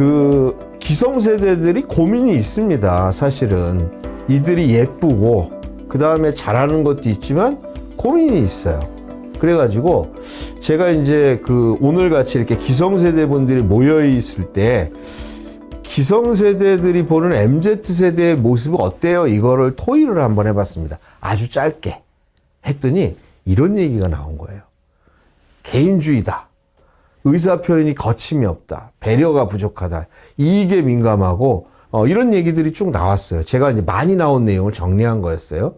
그 기성세대들이 고민이 있습니다. 사실은 이들이 예쁘고 그 다음에 잘하는 것도 있지만 고민이 있어요. 그래가지고 제가 이제 그 오늘 같이 이렇게 기성세대 분들이 모여 있을 때 기성세대들이 보는 MZ세대의 모습이 어때요? 이거를 토의를 한번 해봤습니다. 아주 짧게 했더니 이런 얘기가 나온 거예요. 개인주의다. 의사표현이 거침이 없다. 배려가 부족하다. 이익에 민감하고 이런 얘기들이 쭉 나왔어요. 제가 이제 많이 나온 내용을 정리한 거였어요.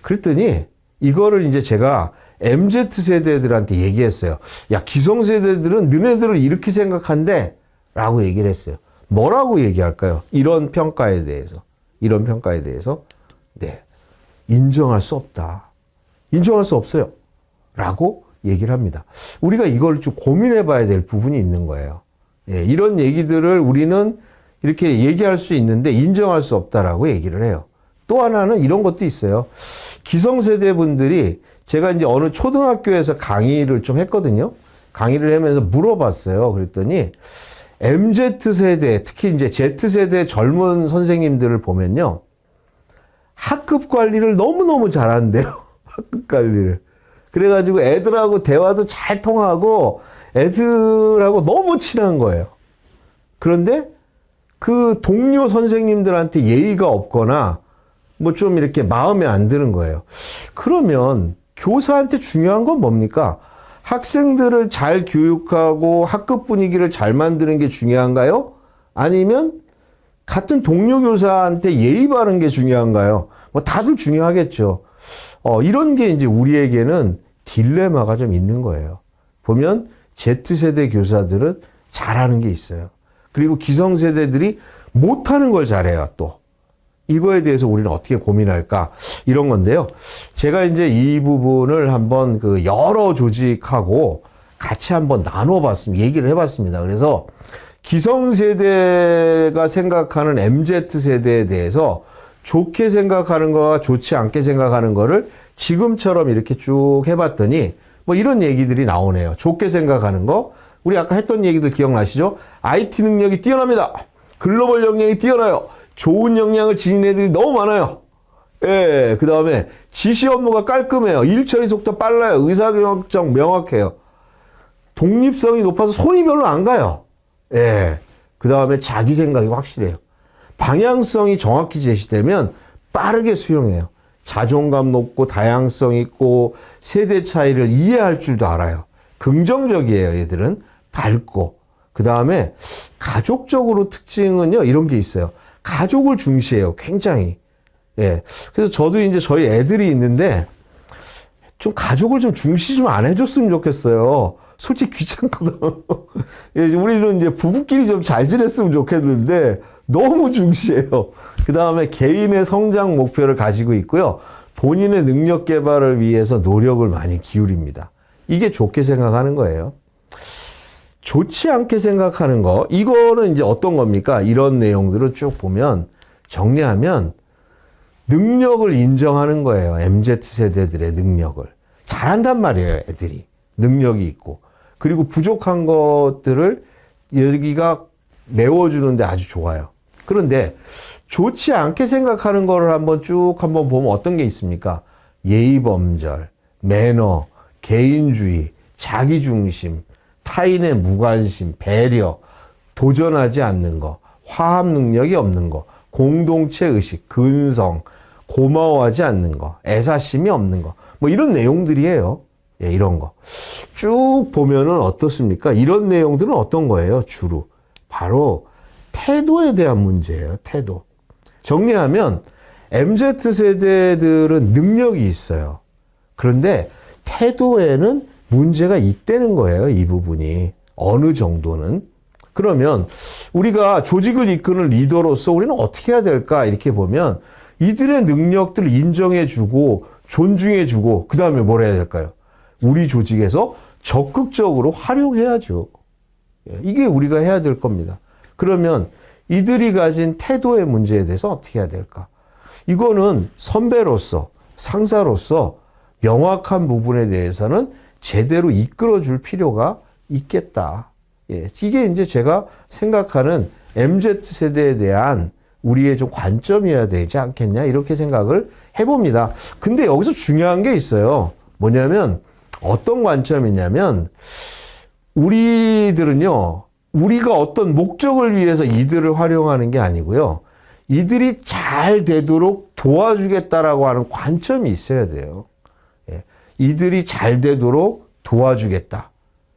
그랬더니 이거를 이제 제가 MZ세대들한테 얘기했어요. 야, 기성세대들은 너네들을 이렇게 생각한대 라고 얘기를 했어요. 뭐라고 얘기할까요? 이런 평가에 대해서. 네. 인정할 수 없다. 인정할 수 없어요. 라고 얘기를 합니다. 우리가 이걸 좀 고민해 봐야 될 부분이 있는 거예요. 예, 이런 얘기들을 우리는 이렇게 얘기할 수 있는데 인정할 수 없다라고 얘기를 해요. 또 하나는 이런 것도 있어요. 기성세대 분들이 제가 이제 어느 초등학교에서 강의를 좀 했거든요. 강의를 하면서 물어봤어요. 그랬더니 MZ세대, 특히 이제 Z세대 젊은 선생님들을 보면요. 학급 관리를 너무너무 잘한대요. 학급 관리를. 그래가지고 애들하고 대화도 잘 통하고 애들하고 너무 친한 거예요. 그런데 그 동료 선생님들한테 예의가 없거나 뭐 좀 이렇게 마음에 안 드는 거예요. 그러면 교사한테 중요한 건 뭡니까? 학생들을 잘 교육하고 학급 분위기를 잘 만드는 게 중요한가요? 아니면 같은 동료 교사한테 예의 바른 게 중요한가요? 뭐 다들 중요하겠죠. 이런 게 이제 우리에게는 딜레마가 좀 있는 거예요. 보면 Z세대 교사들은 잘하는 게 있어요. 그리고 기성세대들이 못하는 걸 잘해요, 또. 이거에 대해서 우리는 어떻게 고민할까? 이런 건데요. 제가 이제 이 부분을 한번 그 여러 조직하고 같이 한번 나눠봤습니다. 얘기를 해봤습니다. 그래서 기성세대가 생각하는 MZ세대에 대해서 좋게 생각하는 거와 좋지 않게 생각하는 거를 지금처럼 이렇게 쭉 해봤더니 뭐 이런 얘기들이 나오네요. 좋게 생각하는 거. 우리 아까 했던 얘기들 기억나시죠? IT 능력이 뛰어납니다. 글로벌 역량이 뛰어나요. 좋은 역량을 지닌 애들이 너무 많아요. 예, 그 다음에 지시 업무가 깔끔해요. 일 처리 속도 빨라요. 의사결정 명확해요. 독립성이 높아서 손이 별로 안 가요. 예, 그 다음에 자기 생각이 확실해요. 방향성이 정확히 제시되면 빠르게 수용해요. 자존감 높고 다양성 있고 세대 차이를 이해할 줄도 알아요. 긍정적이에요. 얘들은 밝고. 그 다음에 가족적으로 특징은요. 이런 게 있어요. 가족을 중시해요. 굉장히. 예. 그래서 저도 이제 저희 애들이 있는데 좀 가족을 좀 중시 좀 안 해줬으면 좋겠어요. 솔직히 귀찮거든. 예, 우리는 이제 부부끼리 좀 잘 지냈으면 좋겠는데 너무 중시해요. 그 다음에 개인의 성장 목표를 가지고 있고요. 본인의 능력 개발을 위해서 노력을 많이 기울입니다. 이게 좋게 생각하는 거예요. 좋지 않게 생각하는 거, 이거는 이제 어떤 겁니까? 이런 내용들을 쭉 보면, 정리하면, 능력을 인정하는 거예요. MZ세대들의 능력을. 잘한단 말이에요, 애들이. 능력이 있고. 그리고 부족한 것들을 여기가 메워주는데 아주 좋아요. 그런데, 좋지 않게 생각하는 거를 한번 보면 어떤 게 있습니까? 예의범절, 매너, 개인주의, 자기중심, 타인의 무관심, 배려, 도전하지 않는 거, 화합 능력이 없는 거, 공동체 의식, 근성, 고마워하지 않는 거, 애사심이 없는 거, 뭐 이런 내용들이에요. 예, 이런 거. 쭉 보면은 어떻습니까? 이런 내용들은 어떤 거예요? 주로. 바로 태도에 대한 문제예요. 태도. 정리하면 MZ세대들은 능력이 있어요. 그런데 태도에는 문제가 있다는 거예요. 이 부분이. 어느 정도는. 그러면 우리가 조직을 이끄는 리더로서 우리는 어떻게 해야 될까? 이렇게 보면 이들의 능력들을 인정해주고 존중해주고 그 다음에 뭘 해야 될까요? 우리 조직에서 적극적으로 활용해야죠. 이게 우리가 해야 될 겁니다. 그러면 이들이 가진 태도의 문제에 대해서 어떻게 해야 될까? 이거는 선배로서 상사로서 명확한 부분에 대해서는 제대로 이끌어줄 필요가 있겠다. 예, 이게 이제 제가 생각하는 MZ세대에 대한 우리의 좀 관점이어야 되지 않겠냐 이렇게 생각을 해봅니다. 근데 여기서 중요한 게 있어요. 뭐냐면 어떤 관점이냐면 우리들은요. 우리가 어떤 목적을 위해서 이들을 활용하는 게 아니고요. 이들이 잘 되도록 도와주겠다라고 하는 관점이 있어야 돼요. 예, 이들이 잘 되도록 도와주겠다.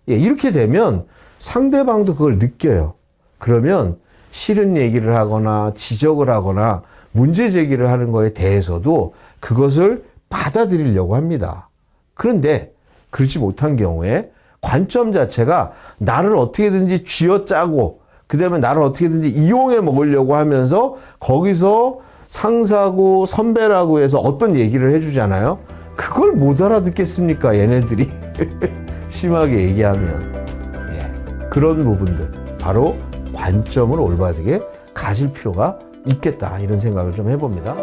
예, 이렇게 되면 상대방도 그걸 느껴요. 그러면 싫은 얘기를 하거나 지적을 하거나 문제 제기를 하는 거에 대해서도 그것을 받아들이려고 합니다. 그런데 그렇지 못한 경우에 관점 자체가 나를 어떻게든지 쥐어짜고 그다음에 나를 어떻게든지 이용해 먹으려고 하면서 거기서 상사고 선배라고 해서 어떤 얘기를 해주잖아요. 그걸 못 알아듣겠습니까 얘네들이. 심하게 얘기하면. 예, 그런 부분들 바로 관점을 올바르게 가질 필요가 있겠다 이런 생각을 좀 해봅니다.